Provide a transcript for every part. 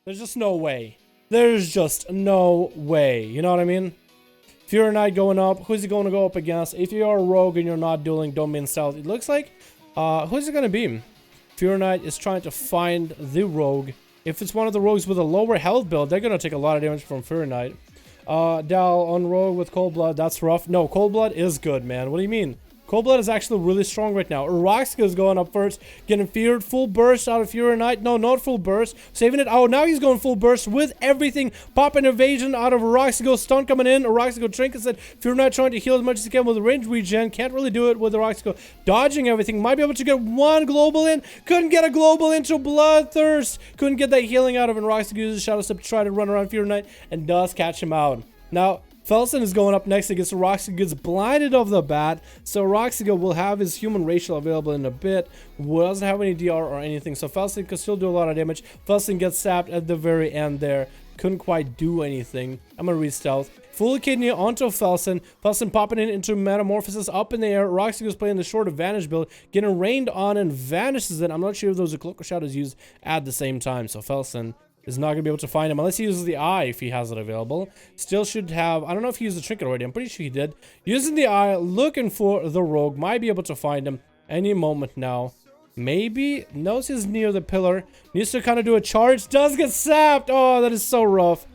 There's just no way. There's just no way. You know what I mean? Fury Knight going up. Who's he going to go up against? If you are a rogue and you're not dueling, don't be in stealth. It looks like, who's it going to be? Fury Knight is trying to find the rogue. If it's one of the rogues with a lower health build, they're going to take a lot of damage from Fury Knight. Dal on rogue with Cold Blood. That's rough. No, Cold Blood is good, man. What do you mean? Cold Blood is actually really strong right now. Roxica is going up first, getting feared. Full burst out of Fury Knight. No, not full burst. Saving it. Oh, now he's going full burst with everything. Popping evasion out of Roxica. Stun coming in. Roxica trinkets it. Fury Knight trying to heal as much as he can with the range regen. Can't really do it with the Roxica. Dodging everything. Might be able to get one global in. Couldn't get a global into Bloodthirst. Couldn't get that healing out of it. And Roxica uses Shadow Step to try to run around Fury Knight and does catch him out. Now, Felsen is going up next against Roxica, gets blinded off the bat, so Roxica will have his human racial available in a bit, doesn't have any DR or anything, so Felsen can still do a lot of damage. Felsen gets sapped at the very end there, couldn't quite do anything. I'm gonna re-stealth. Full kidney onto Felsen. Felsen popping into Metamorphosis up in the air. Roxica's playing the short advantage build, getting rained on and vanishes it. I'm not sure if those are Cloak of Shadows used at the same time, so Felsen is not going to be able to find him unless he uses the eye if he has it available. Still should have, I don't know if he used the trinket already, I'm pretty sure he did. Using the eye, looking for the rogue, might be able to find him any moment now. Maybe, knows he's near the pillar, needs to kind of do a charge, does get sapped. Oh, that is so rough.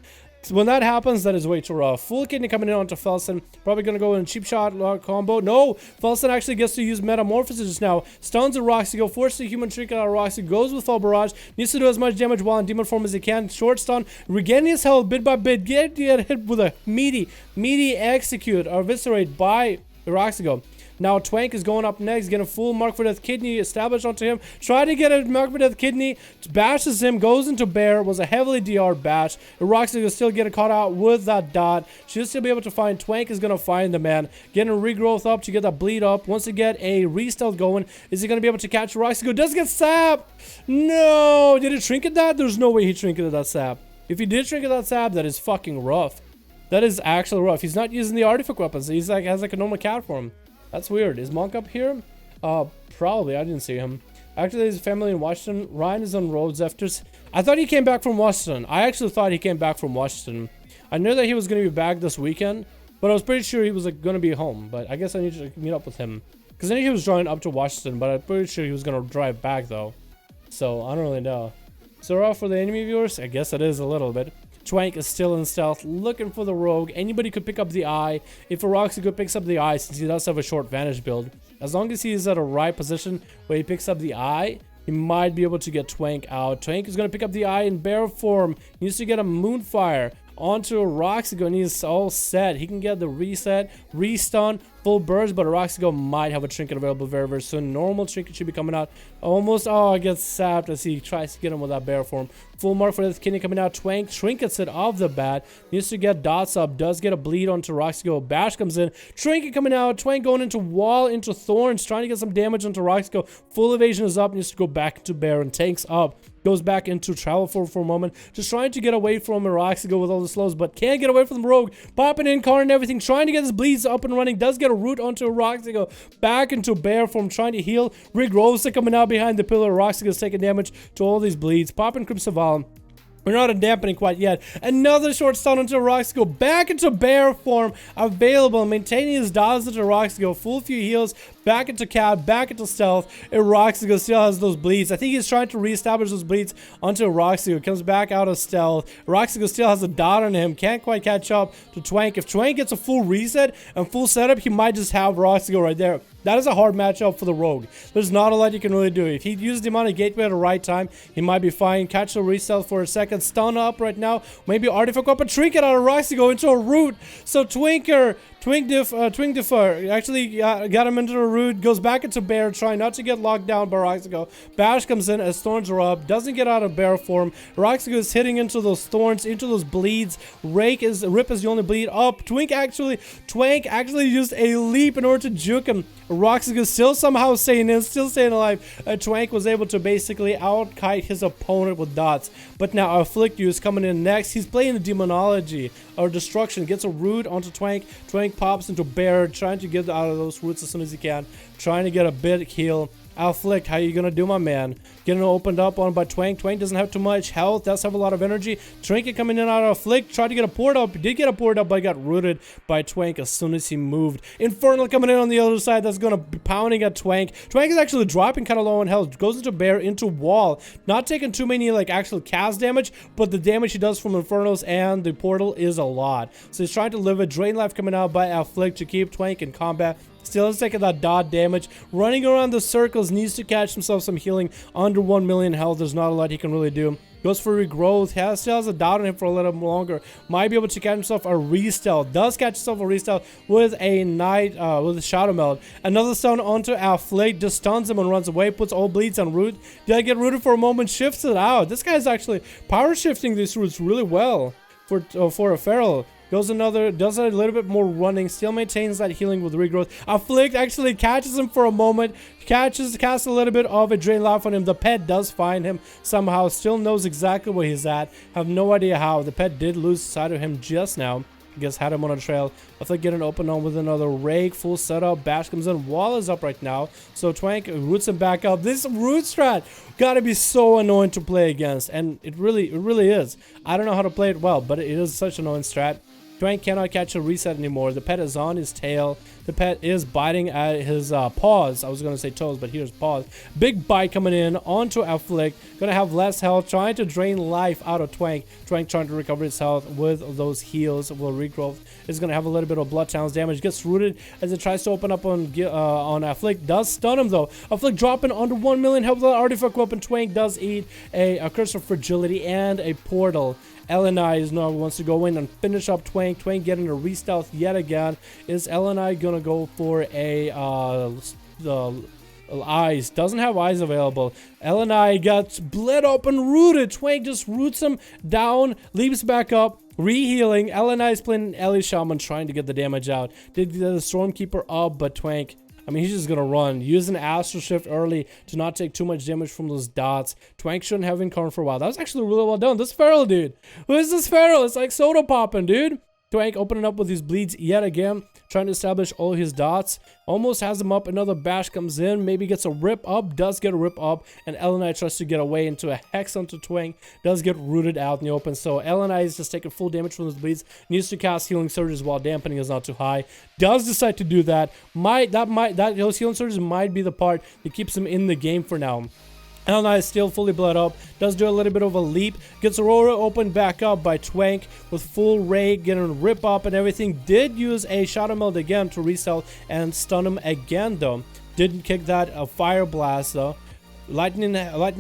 When that happens, that is way too rough. Full kidney coming in onto Felsen. Probably going to go in a cheap shot combo. No! Felsen actually gets to use Metamorphosis just now. Stuns a Roxica. Forces the human trinket out of Roxica. Goes with Fall Barrage. Needs to do as much damage while in demon form as he can. Short stun. Regaining his health bit by bit. Get hit with a meaty execute or eviscerate by Roxica. Now Twank is going up next, getting a full Mark for Death kidney established onto him. Trying to get a Mark for Death kidney, bashes him, goes into bear, was a heavily DR bash. Roxica is still getting caught out with that dot. She'll still be able to find, Twank is going to find the man. Getting a regrowth up to get that bleed up. Once to get a re-stealth going, is he going to be able to catch Roxica? Does get sap! No! Did he trinket that? There's no way he trinketed that sap. If he did trinket that sap, that is fucking rough. That is actually rough. He's not using the artifact weapons. He's like, has like a normal cat form. That's weird. Is Monk up here? Probably. I didn't see him. Actually, his family in Washington. Ryan is on roads after... I thought he came back from Washington. I actually thought he came back from Washington. I knew that he was going to be back this weekend, but I was pretty sure he was like, going to be home. But I guess I need to meet up with him. Because I knew he was driving up to Washington, but I'm pretty sure he was going to drive back, though. So, I don't really know. So, we're off for the enemy viewers? I guess it is a little bit. Twank is still in stealth, looking for the rogue. Anybody could pick up the eye. If a Roxica picks up the eye, since he does have a short vantage build, as long as he is at a right position where he picks up the eye, he might be able to get Twank out. Twank is going to pick up the eye in bear form. He needs to get a Moonfire onto a Roxica, and he's all set. He can get the reset, restun, full burst, but a Roxica might have a trinket available very, very soon. Normal trinket should be coming out almost. Oh, gets sapped as he tries to get him with that bear form. Full Mark for Death kidney coming out. Twank trinkets it off the bat. Needs to get dots up. Does get a bleed onto Roxica. Bash comes in. Trinket coming out. Twank going into wall, into thorns, trying to get some damage onto Roxica. Full evasion is up. Needs to go back into bear and tanks up. Goes back into travel for a moment, just trying to get away from Roxica with all the slows, but can't get away from the rogue. Popping in, Karn and everything, trying to get his bleeds up and running. Does get a root onto Roxica, back into bear form, trying to heal. Rick Rosa coming out behind the pillar. Roxica is taking damage to all these bleeds. Popping Crimson Val. We're not in dampening quite yet. Another short stun onto Roxica. Back into bear form. Available. Maintaining his dodge into Roxica. Full few heals. Back into cat. Back into stealth. And Roxica still has those bleeds. I think he's trying to reestablish those bleeds onto Roxica. Comes back out of stealth. Roxica still has a dot on him. Can't quite catch up to Twank. If Twank gets a full reset and full setup, he might just have Roxica right there. That is a hard matchup for the rogue. There's not a lot you can really do. If he uses the amount of gateway at the right time, he might be fine. Catch the reset for a second. Stun up right now. Maybe artifact up a trinket out of Roxica into a root. So Twink Differ actually got him into a root. Goes back into bear, trying not to get locked down by Roxica. Bash comes in as thorns are up. Doesn't get out of bear form. Roxica is hitting into those thorns, into those bleeds. Rip is the only bleed up. Twank actually used a leap in order to juke him. Roxica still somehow staying in, still staying alive. Twank was able to basically out-kite his opponent with dots. But now Afflict You is coming in next. He's playing the Demonology or Destruction. Gets a root onto Twank. Twank pops into bear, trying to get out of those roots as soon as he can. Trying to get a bit heal. Afflict, how you gonna do, my man? Getting opened up on by Twank. Twank doesn't have too much health, does have a lot of energy. Trinket coming in out of Afflict, tried to get a port up. He did get a port up, but got rooted by Twank as soon as he moved. Infernal coming in on the other side, that's gonna be pounding at Twank. Twank is actually dropping kind of low on health, goes into bear, into wall. Not taking too many like actual cast damage, but the damage he does from Infernals and the portal is a lot. So he's trying to live it. Drain life coming out by Afflict to keep Twank in combat. Still is taking that dot damage. Running around the circles, needs to catch himself some healing. Under 1 million health, there's not a lot he can really do. Goes for regrowth. Still has a dot on him for a little longer. Might be able to catch himself a restealth. Does catch himself a restealth with a knight, with a shadow meld. Another stun onto Afflict. Just stuns him and runs away. Puts all bleeds on root. Did I get rooted for a moment? Shifts it out. This guy's actually power shifting these roots really well for a feral. Goes another, does a little bit more running, still maintains that healing with regrowth. Afflict actually catches him for a moment, casts a little bit of a drain life on him. The pet does find him somehow, still knows exactly where he's at. Have no idea how. The pet did lose sight of him just now. I guess had him on a trail. Afflict getting open on with another rake, full setup. Bash comes in, wall is up right now. So Twank roots him back up. This root strat gotta be so annoying to play against, and it really is. I don't know how to play it well, but it is such an annoying strat. Twank cannot catch a reset anymore. The pet is on his tail. The pet is biting at his paws. I was going to say toes, but here's paws. Big bite coming in onto Afflict. Going to have less health. Trying to drain life out of Twank. Twank trying to recover his health with those heals. Will regrowth. Is going to have a little bit of blood channels damage. Gets rooted as it tries to open up on Afflict. Does stun him though. Afflict dropping under 1 million health with an artifact weapon. Twank does eat a Curse of Fragility and a portal. LNI is now wants to go in and finish up Twank. Twank getting a restealth yet again. Is LNI gonna go for a the eyes? Doesn't have eyes available. LNI got bled up and rooted. Twank just roots him down, leaps back up. Rehealing. LNI is playing Ellie Shaman, trying to get the damage out. Did the Stormkeeper up, but Twank, I mean, he's just gonna run. Use an Astral Shift early to not take too much damage from those dots. Twank shouldn't have Incarnate for a while. That was actually really well done. This feral, dude. Who is this feral? It's like soda popping, dude. Twank opening up with his bleeds yet again. Trying to establish all his dots. Almost has him up. Another bash comes in. Maybe gets a rip up. Does get a rip up. And LNI tries to get away into a hex onto Twank. Does get rooted out in the open. So LNI is just taking full damage from his bleeds. Needs to cast healing surges while dampening is not too high. Does decide to do that. Those healing surges might be the part that keeps him in the game for now. LNI is still fully bled up. Does do a little bit of a leap. Gets Aurora opened back up by Twank with full rake, getting a rip up and everything. Did use a Shadow Meld again to resell and stun him again though. Didn't kick that Fire Blast though. Lightning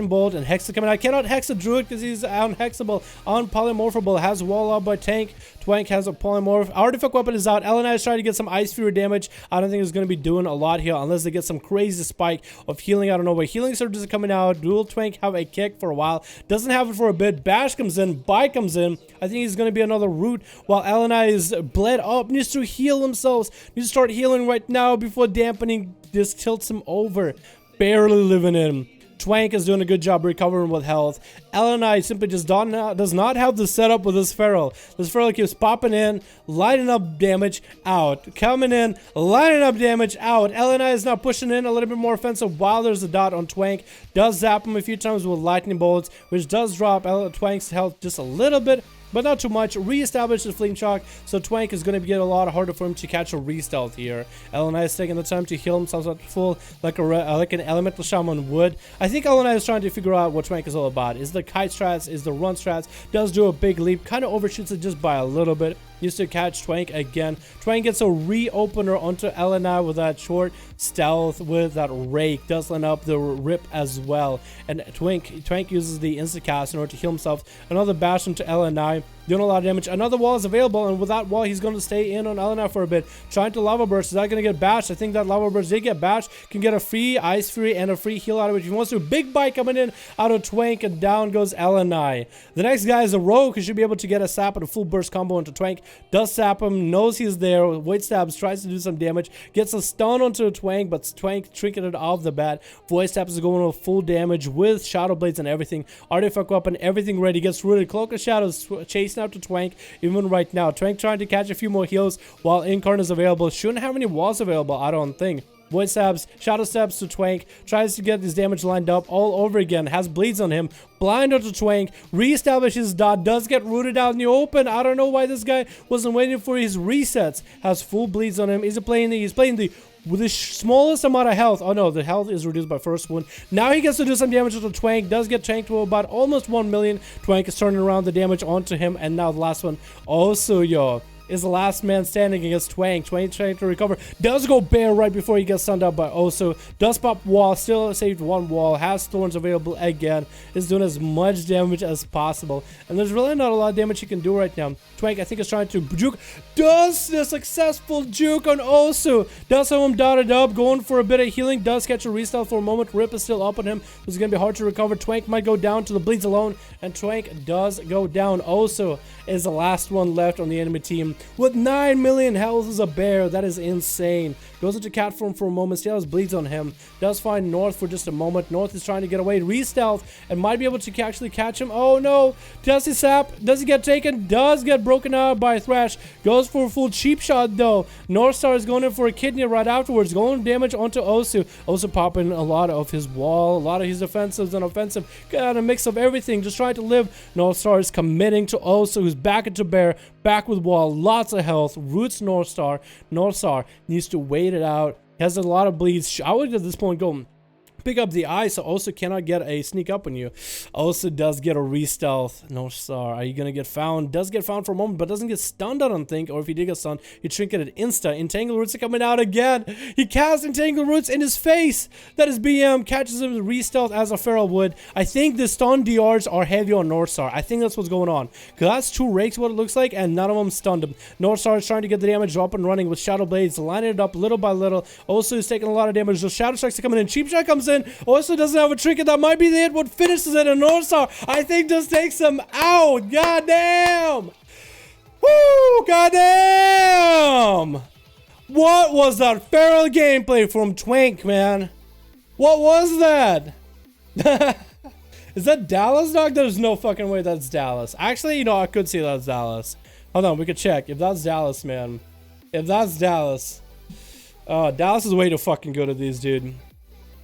Bolt and Hexa coming out. Cannot Hex a Druid because he's unhexable, unpolymorphable. Has wall up by Tank. Twank has a polymorph. Artifact weapon is out. LNI is trying to get some Ice Fury damage. I don't think it's going to be doing a lot here unless they get some crazy spike of healing out of nowhere. Healing surges are coming out. Dual Twank have a kick for a while. Doesn't have it for a bit. Bash comes in. Bite comes in. I think he's going to be another root while LNI is bled up. Needs to heal themselves. Needs to start healing right now before dampening just tilts him over. Barely living in. Twank is doing a good job recovering with health. LNI simply just does not have the setup with this feral. This feral keeps popping in, lighting up damage, out. Coming in, lighting up damage, out. LNI is now pushing in a little bit more offensive while there's a dot on Twank. Does zap him a few times with lightning bolts, which does drop Twank's health just a little bit, but not too much. Reestablish the Fleeing Shock, so Twank is going to get a lot harder for him to catch a restealth here. LNI is taking the time to heal himself at full, like an Elemental Shaman would. I think LNI is trying to figure out what Twank is all about. Is the kite strats, is the run strats, does do a big leap, kind of overshoots it just by a little bit. Used to catch Twank again. Twank gets a reopener onto LNI with that short stealth with that rake. Does line up the rip as well. And Twank uses the insta-cast in order to heal himself. Another bash into LNI. Doing a lot of damage. Another wall is available, and with that wall, he's going to stay in on LNI for a bit. Trying to Lava Burst. Is that going to get bashed? I think that Lava Burst did get bashed. Can get a free Ice Fury and a free heal out of it if he wants to. Big bite coming in out of Twank, and down goes LNI. The next guy is a Rogue, who should be able to get a sap and a full burst combo into Twank. Does sap him, knows he's there. Void Stabs, tries to do some damage. Gets a stun onto Twank, but Twank trinketed off the bat. Void Stabs is going with full damage with Shadow Blades and everything. Artifact weapon, everything ready. Gets rooted. Cloak of Shadows chasing out to Twank. Even right now, Twank trying to catch a few more heals while Incarnate is available. Shouldn't have any walls available, I don't think. Void stabs, shadow stabs to Twank, tries to get his damage lined up all over again, has bleeds on him, blind onto Twank, reestablishes dot, does get rooted out in the open. I don't know why this guy wasn't waiting for his resets, has full bleeds on him. He's playing the with the smallest amount of health. Oh no, the health is reduced by first wound. Now he gets to do some damage to Twank, does get tanked to about almost 1 million. Twank is turning around the damage onto him, and now the last one also, yo, is the last man standing against Twank. Twank trying to recover. Does go bear right before he gets stunned out by Osu. Does pop wall. Still saved one wall. Has thorns available again. Is doing as much damage as possible. And there's really not a lot of damage he can do right now. Twank, I think, is trying to juke. Does the successful juke on Osu. Does have him dotted up. Going for a bit of healing. Does catch a restart for a moment. Rip is still up on him. It's going to be hard to recover. Twank might go down to the bleeds alone. And Twank does go down. Osu is the last one left on the enemy team with 9 million health as a bear. That is insane. Goes into cat form for a moment. Still has bleeds on him. Does find North for just a moment. North is trying to get away. Re-stealth and might be able to actually catch him. Oh no. Does he sap? Does he get taken? Does get broken out by Thrash. Goes for a full cheap shot though. Northstar is going in for a kidney right afterwards. Going damage onto Osu. Osu popping a lot of his wall. A lot of his offensives and offensive. Got a mix of everything. Just trying to live. Northstar is committing to Osu, who's back into bear. Back with wall. Lots of health. Roots Northstar. Northstar needs to wait it out. Has a lot of bleeds. I would at this point go pick up the eye, so also cannot get a sneak up on you. Also does get a re-stealth. No star. Are you gonna get found? Does get found for a moment, but doesn't get stunned, I don't think. Or if he did get stunned, he trinketed insta. Entangle Roots are coming out again. He casts Entangle Roots in his face. That is BM. Catches him with re-stealth as a feral would. I think the stun DRs are heavy on Northstar. I think that's what's going on. Because that's 2 rakes, what it looks like, and none of them stunned him. Northstar is trying to get the damage up and running with Shadow Blades, lining it up little by little. Also is taking a lot of damage. So Shadow Strikes are coming in. Cheap Shot comes in. Also doesn't have a trinket. That might be the hit. What finishes it? And Northstar, I think, just takes him out. God damn. Woo! God damn. What was that feral gameplay from Twank, man? What was that? Is that Dallas, dog? There's no fucking way that's Dallas. Actually, you know, I could see that's Dallas. Hold on, we could check. If that's Dallas, man. If that's Dallas. Oh, Dallas is way too fucking good at these, dude.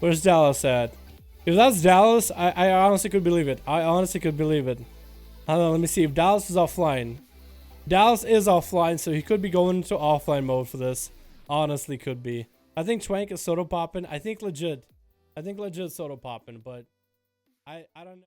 Where's Dallas at? If that's Dallas, I honestly could believe it. I honestly could believe it. Hold on, let me see if Dallas is offline. Dallas is offline, so he could be going into offline mode for this. Honestly, could be. I think Twank is soda popping. I think legit soda popping, but I don't know.